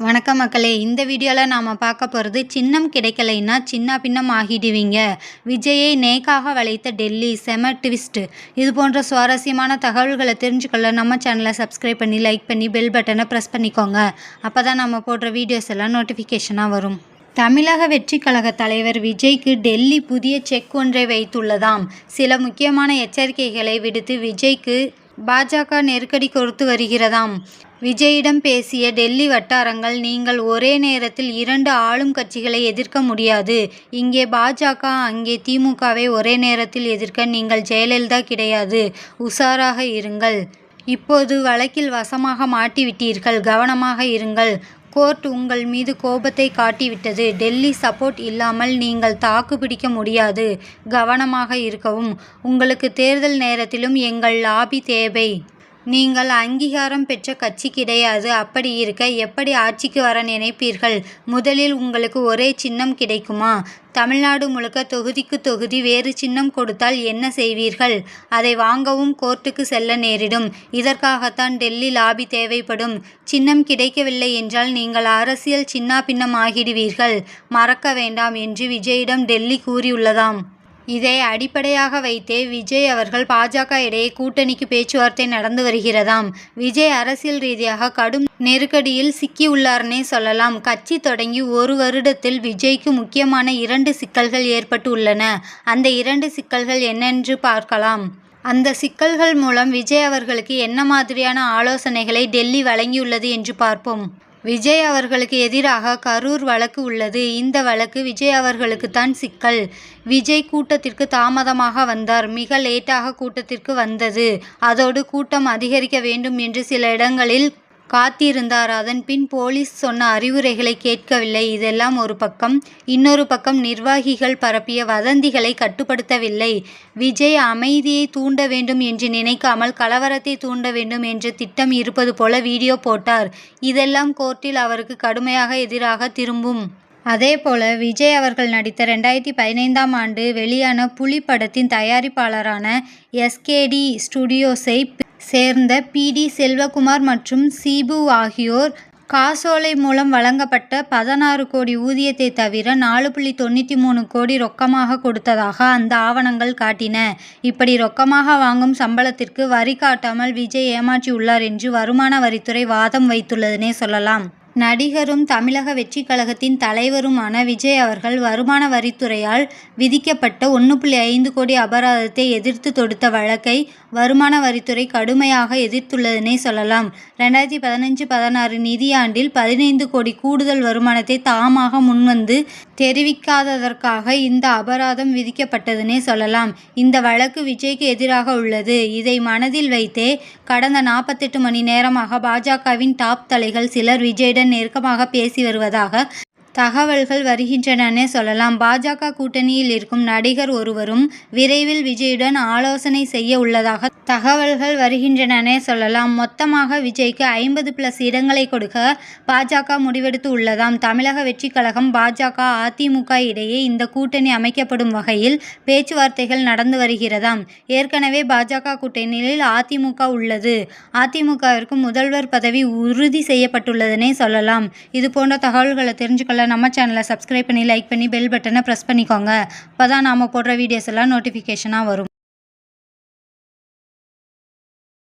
வணக்கம் மக்களே, இந்த வீடியோவில் நாம் பார்க்க போகிறது சின்னம் கிடைக்கலைன்னா சின்ன பின்னம் ஆகிடுவீங்க. விஜயை நேக்காக வளைத்த டெல்லி செம ட்விஸ்ட். இது போன்ற சுவாரஸ்யமான தகவல்களை தெரிஞ்சுக்கொள்ள நம்ம சேனலை சப்ஸ்கிரைப் பண்ணி லைக் பண்ணி பெல் பட்டனை ப்ரெஸ் பண்ணிக்கோங்க. அப்போ தான் நம்ம போடுற வீடியோஸ் எல்லாம் நோட்டிஃபிகேஷனாக வரும். தமிழக வெற்றி கழக தலைவர் விஜய்க்கு டெல்லி புதிய செக் ஒன்றை வைத்துள்ளதாம். சில முக்கியமான எச்சரிக்கைகளை விடுத்து விஜய்க்கு பாஜக நெருக்கடி கொடுத்து வருகிறதாம். விஜயிடம் பேசிய டெல்லி வட்டாரங்கள், நீங்கள் ஒரே நேரத்தில் 2 ஆளும் கட்சிகளை எதிர்க்க முடியாது. இங்கே பாஜக, அங்கே திமுகவை ஒரே நேரத்தில் எதிர்க்க நீங்கள் ஜெயலலிதா கிடையாது. உஷாராக இருங்கள். இப்போது வழக்கில் வசமாக மாட்டிவிட்டீர்கள். கவனமாக இருங்கள். கோர்ட் உங்கள் மீது கோபத்தை காட்டிவிட்டது. டெல்லி சப்போர்ட் இல்லாமல் நீங்கள் தாக்கு பிடிக்க முடியாது. கவனமாக இருக்கவும். உங்களுக்கு தேர்தல் நேரத்திலும் எங்கள் லாபி தேவை. நீங்கள் அங்கீகாரம் பெற்ற கட்சி கிடையாது. அப்படி இருக்க எப்படி ஆட்சிக்கு வர நினைப்பீர்கள்? முதலில் உங்களுக்கு ஒரே சின்னம் கிடைக்குமா? தமிழ்நாடு முழுக்க தொகுதிக்கு தொகுதி வேறு சின்னம் கொடுத்தால் என்ன செய்வீர்கள்? அதை வாங்கவும் கோர்ட்டுக்கு செல்ல நேரிடும். இதற்காகத்தான் டெல்லி லாபி தேவைப்படும். சின்னம் கிடைக்கவில்லை என்றால் நீங்கள் அரசியல் சின்னாபின்னம் ஆகிடுவீர்கள். மறக்க வேண்டாம் என்று விஜயிடம் டெல்லி கூறியுள்ளதாம். இதை அடிப்படையாக வைத்தே விஜய் அவர்கள் பாஜக இடையே கூட்டணிக்கு பேச்சுவார்த்தை நடந்து வருகிறதாம். விஜய் அரசியல் ரீதியாக கடும் நெருக்கடியில் சிக்கியுள்ளார்னே சொல்லலாம். கட்சி தொடங்கி 1 வருடத்தில் விஜய்க்கு முக்கியமான 2 சிக்கல்கள் ஏற்பட்டு உள்ளன. அந்த 2 சிக்கல்கள் என்னென்று பார்க்கலாம். அந்த சிக்கல்கள் மூலம் விஜய் அவர்களுக்கு என்ன மாதிரியான ஆலோசனைகளை டெல்லி வழங்கியுள்ளது என்று பார்ப்போம். விஜய் அவர்களுக்கு எதிராக கரூர் வழக்கு உள்ளது. இந்த வழக்கு விஜய் அவர்களுக்கு தான் சிக்கல். விஜய் கூட்டத்திற்கு தாமதமாக வந்தார். மிக லேட்டாக கூட்டத்திற்கு வந்தது. அதோடு கூட்டம் அதிகரிக்க வேண்டும் என்று சில இடங்களில் காத்திருந்தார். அதன் பின் போலீஸ் சொன்ன அறிவுரைகளை கேட்கவில்லை. இதெல்லாம் ஒரு பக்கம். இன்னொரு பக்கம் நிர்வாகிகள் பரப்பிய வதந்திகளை கட்டுப்படுத்தவில்லை. விஜய் அமைதியை தூண்ட வேண்டும் என்று நினைக்காமல் கலவரத்தை தூண்ட வேண்டும் என்ற திட்டம் இருப்பது போல வீடியோ போட்டார். இதெல்லாம் கோர்ட்டில் அவருக்கு கடுமையாக எதிராக திரும்பும். அதேபோல விஜய் அவர்கள் நடித்த 2015ஆம் ஆண்டு வெளியான புலி படத்தின் தயாரிப்பாளரான எஸ்கேடி ஸ்டுடியோஸை சேர்ந்த பி.டி. செல்வகுமார் மற்றும் சிபு ஆகியோர் காசோலை மூலம் வழங்கப்பட்ட 16 கோடி ஊதியத்தை தவிர 4.93 கோடி ரொக்கமாக கொடுத்ததாக அந்த ஆவணங்கள் காட்டின. இப்படி ரொக்கமாக வாங்கும் சம்பளத்திற்கு வரி காட்டாமல் விஜய் ஏமாற்றியுள்ளார் என்று வருமான வரித்துறை வாதம் வைத்துள்ளதுனே சொல்லலாம். நடிகரும் தமிழக வெற்றி கழகத்தின் தலைவருமான விஜய் அவர்கள் வருமான வரித்துறையால் விதிக்கப்பட்ட 1.5 கோடி அபராதத்தை எதிர்த்து தொடுத்த வழக்கை வருமான வரித்துறை கடுமையாக எதிர்த்துள்ளதுனே சொல்லலாம். 2015-16 நிதியாண்டில் 15 கோடி கூடுதல் வருமானத்தை தாமாக முன்வந்து தெரிவிக்காததற்காக இந்த அபராதம் விதிக்கப்பட்டதுனே சொல்லலாம். இந்த வழக்கு விஜய்க்கு எதிராக உள்ளது. இதை மனதில் வைத்தே கடந்த 48 மணி நேரமாக பாஜகவின் டாப் தலைகள் சிலர் விஜயுடன் நெருக்கமாக பேசி வருவதாக தகவல்கள் வருகின்றனே சொல்லலாம். பாஜக கூட்டணியில் இருக்கும் நடிகர் ஒருவரும் விரைவில் விஜயுடன் ஆலோசனை செய்ய உள்ளதாக தகவல்கள் வருகின்றனே சொல்லலாம். மொத்தமாக விஜய்க்கு 50+ இடங்களை கொடுக்க பாஜக முடிவெடுத்து உள்ளதாம். தமிழக வெற்றி கழகம், பாஜக, அதிமுக இடையே இந்த கூட்டணி அமைக்கப்படும் வகையில் பேச்சுவார்த்தைகள் நடந்து வருகிறதாம். ஏற்கனவே பாஜக கூட்டணியில் அதிமுக உள்ளது. அதிமுகவிற்கு முதல்வர் பதவி உறுதி செய்யப்பட்டுள்ளதுனே சொல்லலாம். இது போன்ற தகவல்களை தெரிஞ்சுக்கொள்ள நம்ம சேனலை சப்ஸ்கிரைப் பண்ணி லைக் பண்ணி பெல் பட்டனை ப்ரெஸ் பண்ணிக்கோங்க. அப்போ தான் நாம் போடுற வீடியோஸ் எல்லாம் நோட்டிஃபிகேஷனாக வரும்.